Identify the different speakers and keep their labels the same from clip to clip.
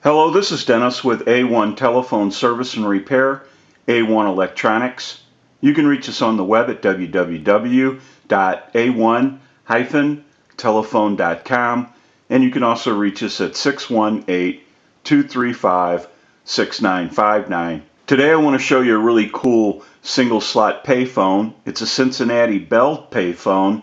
Speaker 1: Hello, this is Dennis with A1 Telephone Service and Repair, A1 Electronics. You can reach us on the web at www.a1-telephone.com, and you can also reach us at 618-235-6959. Today I want to show you a really cool single slot payphone. It's a Cincinnati Bell payphone,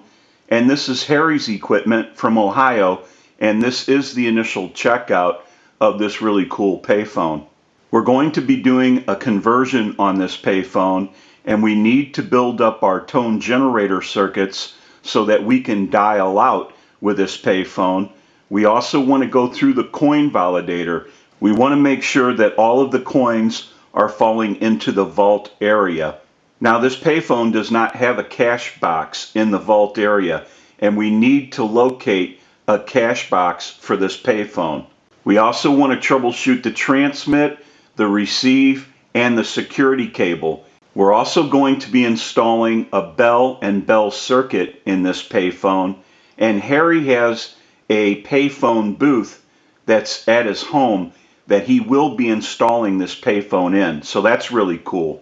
Speaker 1: and this is Harry's equipment from Ohio, and this is the initial checkout of this really cool payphone. We're going to be doing a conversion on this payphone, and we need to build up our tone generator circuits so that we can dial out with this payphone. We also want to go through the coin validator. We want to make sure that all of the coins are falling into the vault area. Now, this payphone does not have a cash box in the vault area, and we need to locate a cash box for this payphone. We also want to troubleshoot the transmit, the receive, and the security cable. We're also going to be installing a bell and bell circuit in this payphone, and Harry has a payphone booth that's at his home that he will be installing this payphone in, so that's really cool.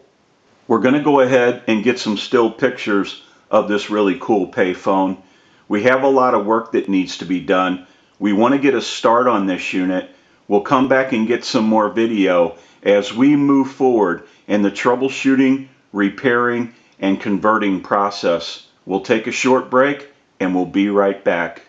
Speaker 1: We're going to go ahead and get some still pictures of this really cool payphone. We have a lot of work that needs to be done. We want to get a start on this unit. We'll come back and get some more video as we move forward in the troubleshooting, repairing, and converting process. We'll take a short break and we'll be right back.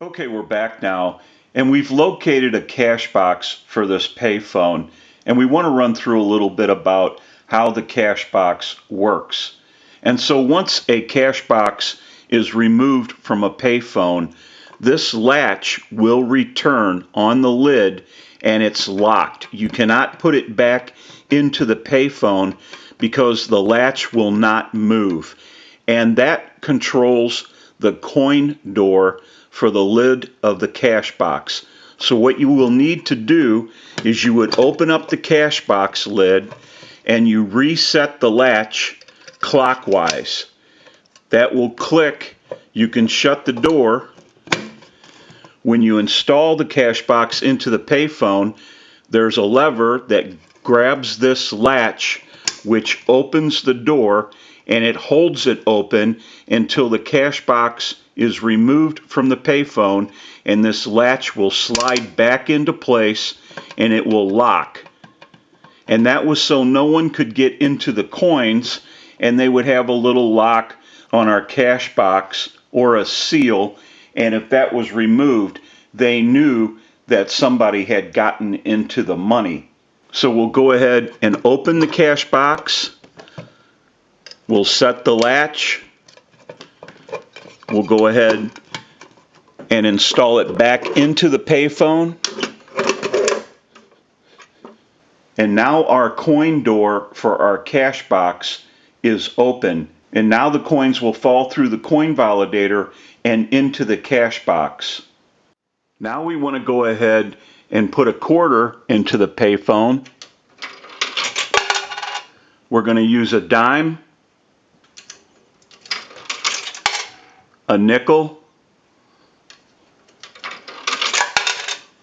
Speaker 1: Okay, we're back now, and we've located a cash box for this payphone, and we want to run through a little bit about how the cash box works. And so once a cash box is removed from a payphone, this latch will return on the lid and it's locked. You cannot put it back into the payphone because the latch will not move. And that controls the coin door for the lid of the cash box. So what you will need to do is you would open up the cash box lid and you reset the latch clockwise. That will click. You can shut the door. When you install the cash box into the payphone, there's a lever that grabs this latch which opens the door, and it holds it open until the cash box is removed from the payphone, and this latch will slide back into place and it will lock. And that was so no one could get into the coins, and they would have a little lock on our cash box or a seal, and if that was removed, they knew that somebody had gotten into the money. So we'll go ahead and open the cash box. We'll set the latch. We'll go ahead and install it back into the payphone. And now our coin door for our cash box is open. And now the coins will fall through the coin validator and into the cash box. Now we want to go ahead and put a quarter into the payphone. We're going to use a dime, a nickel,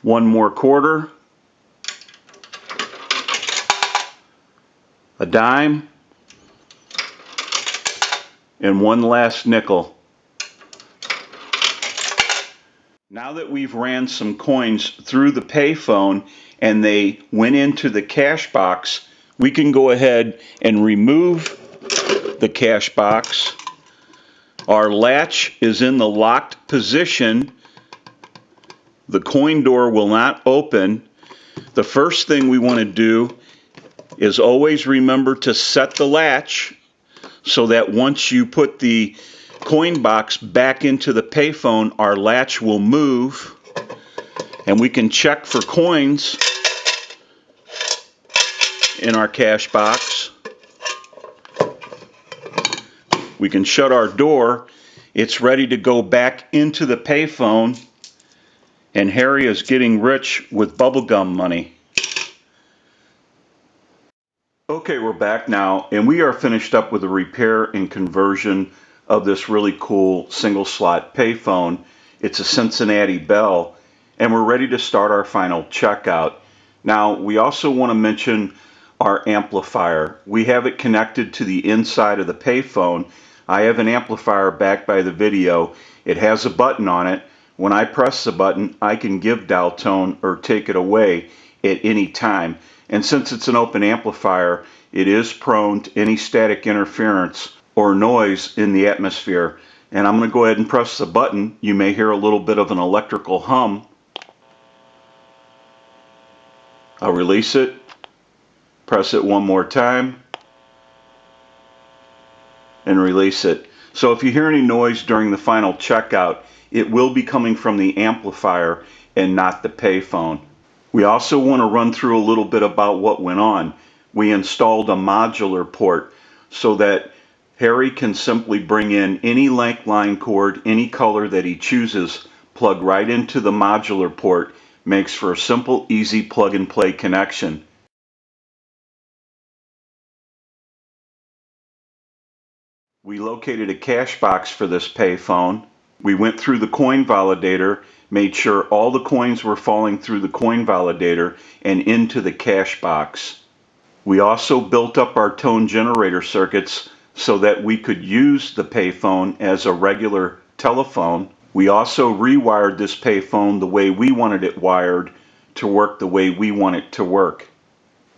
Speaker 1: one more quarter, a dime, and one last nickel. Now that we've ran some coins through the payphone and they went into the cash box, we can go ahead and remove the cash box. Our latch is in the locked position. The coin door will not open. The first thing we want to do is always remember to set the latch so that once you put the coin box back into the payphone, our latch will move, and we can check for coins in our cash box. We can shut our door. It's ready to go back into the payphone, and Harry is getting rich with bubblegum money. Okay, we're back now, and we are finished up with the repair and conversion of this really cool single slot payphone. It's a Cincinnati Bell, and we're ready to start our final checkout. Now, we also want to mention our amplifier. We have it connected to the inside of the payphone. I have an amplifier back by the video. It has a button on it. When I press the button, I can give dial tone or take it away at any time. And since it's an open amplifier, it is prone to any static interference or noise in the atmosphere. And I'm going to go ahead and press the button. You may hear a little bit of an electrical hum. I'll release it, press it one more time, and release it. So if you hear any noise during the final checkout, it will be coming from the amplifier and not the payphone. We also want to run through a little bit about what went on. We installed a modular port so that Harry can simply bring in any length line cord, any color that he chooses, plug right into the modular port. Makes for a simple, easy plug and play connection. We located a cash box for this payphone. We went through the coin validator, made sure all the coins were falling through the coin validator and into the cash box. We also built up our tone generator circuits so that we could use the payphone as a regular telephone. We also rewired this payphone the way we wanted it wired to work the way we want it to work.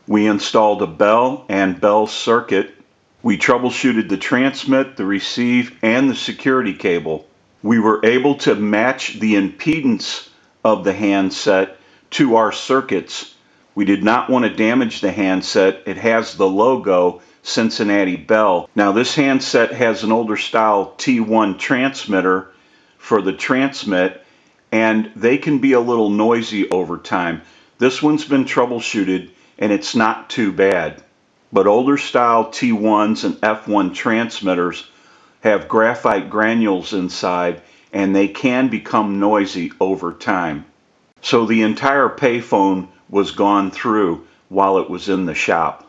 Speaker 1: We installed a bell and bell circuit. We troubleshooted the transmit, the receive, and the security cable. We were able to match the impedance of the handset to our circuits. We did not want to damage the handset. It has the logo Cincinnati Bell. Now this handset has an older style T1 transmitter for the transmit, and they can be a little noisy over time. This one's been troubleshooted and it's not too bad. But older style T1s and F1 transmitters have graphite granules inside and they can become noisy over time. So the entire payphone was gone through while it was in the shop.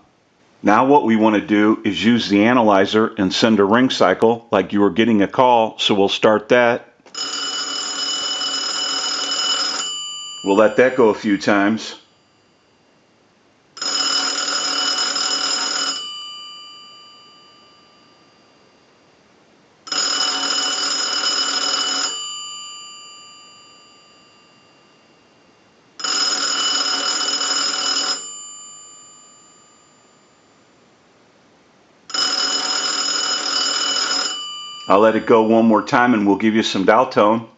Speaker 1: Now what we want to do is use the analyzer and send a ring cycle like you were getting a call, so we'll start that. We'll let that go a few times. I'll let it go one more time and we'll give you some dial tone.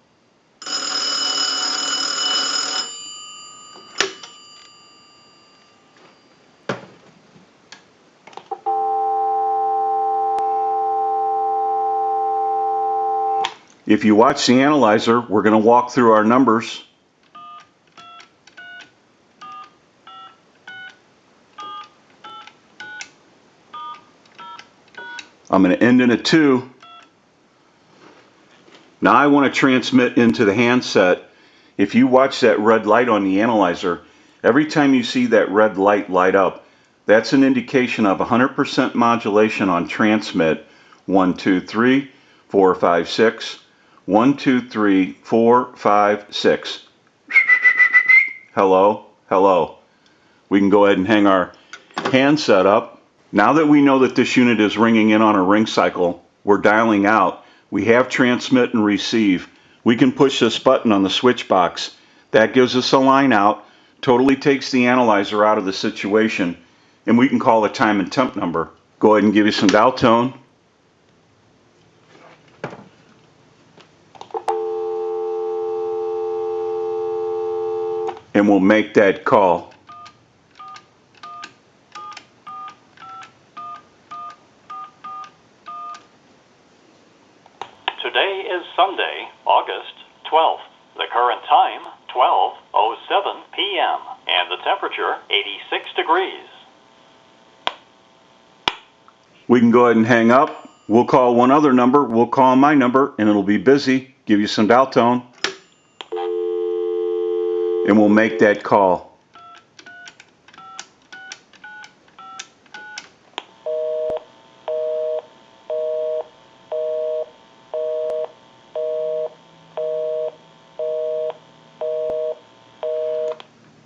Speaker 1: If you watch the analyzer, we're going to walk through our numbers. I'm going to end in a 2. Now I want to transmit into the handset. If you watch that red light on the analyzer, every time you see that red light light up, that's an indication of 100% modulation on transmit. 1, 2, 3, 4, 5, 6. 1, 2, 3, 4, 5, 6. Hello, hello. We can go ahead and hang our handset up. Now that we know that this unit is ringing in on a ring cycle, we're dialing out. We have transmit and receive. We can push this button on the switch box. That gives us a line out, totally takes the analyzer out of the situation, and we can call a time and temp number. Go ahead and give you some dial tone. And we'll make that call.
Speaker 2: Today is Sunday, August 12th. The current time, 12:07 p.m. and the temperature, 86 degrees.
Speaker 1: We can go ahead and hang up. We'll call one other number. We'll call my number, and it'll be busy. Give you some dial tone. And we'll make that call.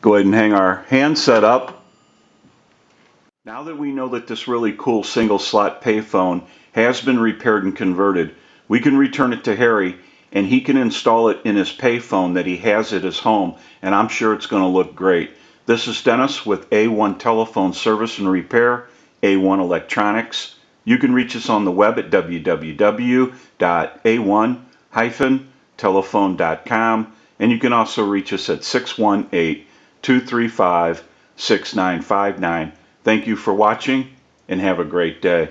Speaker 1: Go ahead and hang our handset up. Now that we know that this really cool single slot payphone has been repaired and converted, we can return it to Harry and he can install it in his payphone that he has at his home, and I'm sure it's going to look great. This is Dennis with A1 Telephone Service and Repair, A1 Electronics. You can reach us on the web at www.a1-telephone.com, and you can also reach us at 618-235-6959. Thank you for watching and have a great day.